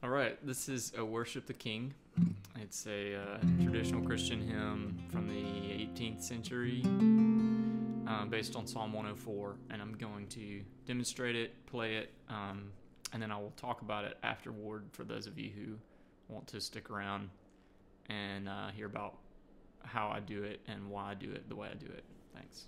All right, this is a Worship the King. It's a traditional Christian hymn from the 18th century based on Psalm 104, and I'm going to demonstrate it, play it, and then I will talk about it afterward for those of you who want to stick around and hear about how I do it and why I do it the way I do it. Thanks.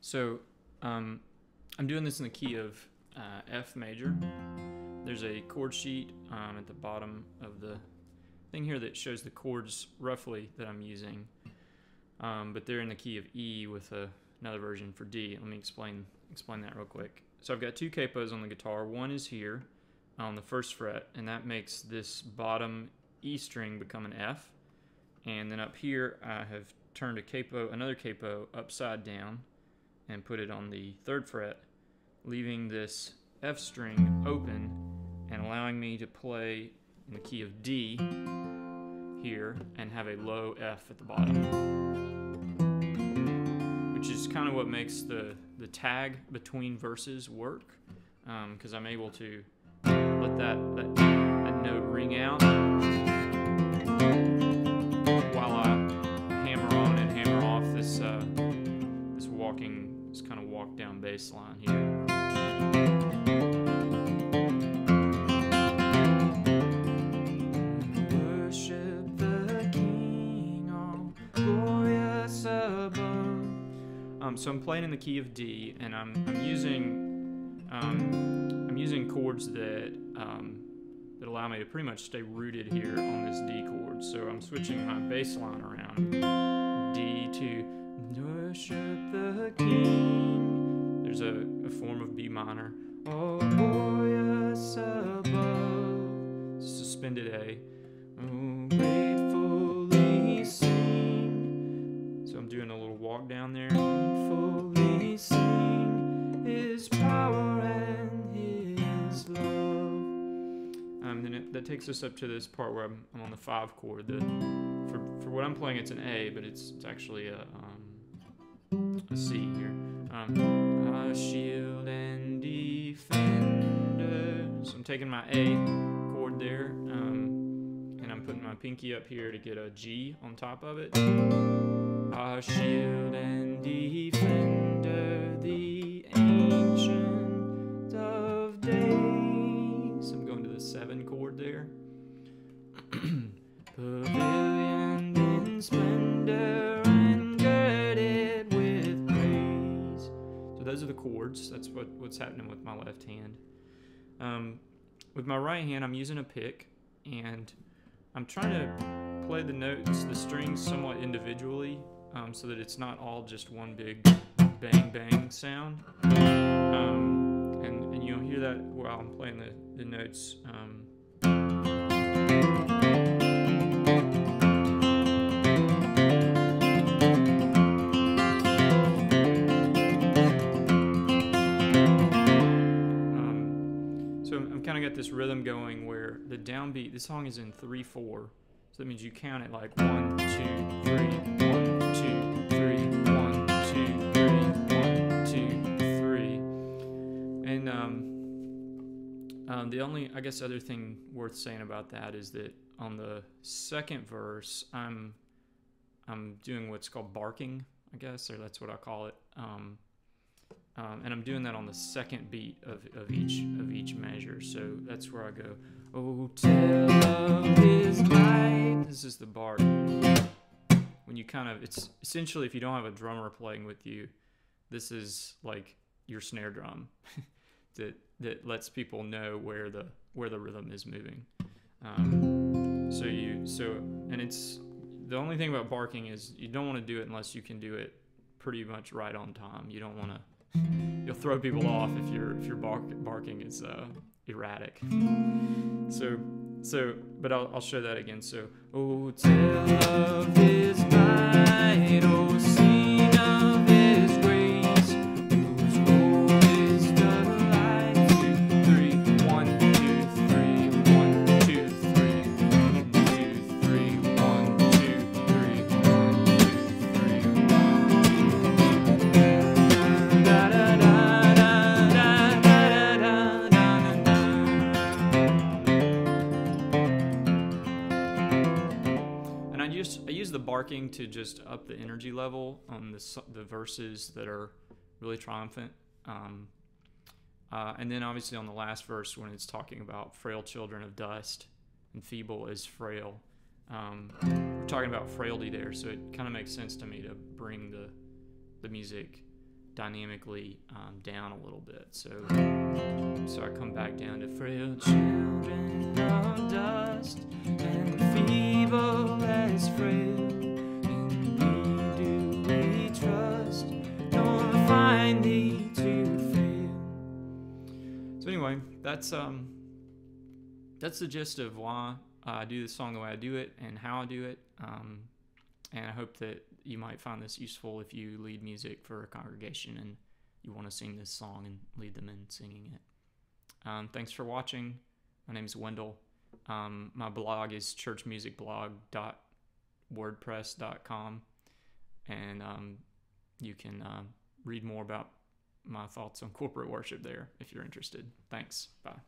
So I'm doing this in the key of F major. There's a chord sheet at the bottom of the thing here that shows the chords roughly that I'm using, but they're in the key of E with another version for D. Let me explain that real quick. So I've got two capos on the guitar. One is here on the first fret, and that makes this bottom E string become an F. And then up here I have turned another capo upside down and put it on the third fret, leaving this F string open and allowing me to play in the key of D here and have a low F at the bottom, which is kind of what makes the tag between verses work, because I'm able to let that note ring out while I hammer on and hammer off this kind of walk down bass line here. Worship the King, all glorious above. So I'm playing in the key of D, and I'm using chords that allow me to pretty much stay rooted here on this D chord. So I'm switching my bass line around, D to worship the King. There's a form of B minor. Oh, glorious above. Suspended A. Oh, gratefully sing. So I'm doing a little walk down there. Gratefully sing His power and His love. Then that takes us up to this part where I'm on the 5 chord. For what I'm playing, it's an A, but it's actually a C here. Shield and defender. So I'm taking my A chord there, and I'm putting my pinky up here to get a G on top of it. Shield and defender, the ancient of days. I'm going to the 7 chord there. Pavilioned in splendor and girded with praise. So those are the chords. That's what's happening with my left hand. With my right hand, I'm using a pick, and I'm trying to play the notes, the strings, somewhat individually, so that it's not all just one big bang bang sound. And you'll hear that while I'm playing the notes. So I'm kind of got this rhythm going where the downbeat, this song is in 3/4, so that means you count it like 1, 2, 3, 1, 2, 3, 1, 2, 3, 1, 2, 3. And the only, I guess, other thing worth saying about that is that on the second verse, I'm doing what's called barking, I guess, or that's what I call it. And I'm doing that on the second beat of each measure. So that's where I go, oh, tell of his might. This is the bark. When you kind of, it's essentially, if you don't have a drummer playing with you, this is like your snare drum that lets people know where the rhythm is moving. And it's, the only thing about barking is you don't want to do it unless you can do it pretty much right on time. You don't want to, you'll throw people off if your barking is erratic. But I'll show that again. So, oh, tell of his might, oh, sing of his grace, whose robe is the light. 2, 3, 1, 2, 3, 1, 2, 3, 1, 2, 3, 1, 2, 3, 1, 2, 3, 1. I use the barking to just up the energy level on the verses that are really triumphant. And then obviously on the last verse when it's talking about frail children of dust and feeble as frail. We're talking about frailty there, so it kind of makes sense to me to bring the music dynamically down a little bit. So I come back down to frail children of dust and feeble as frail. In thee do we trust, nor find thee to fail. So anyway, that's the gist of why I do this song the way I do it and how I do it. And I hope that you might find this useful if you lead music for a congregation and you want to sing this song and lead them in singing it. Thanks for watching. My name is Wendell. My blog is churchmusicblog.wordpress.com, and you can read more about my thoughts on corporate worship there if you're interested. Thanks. Bye.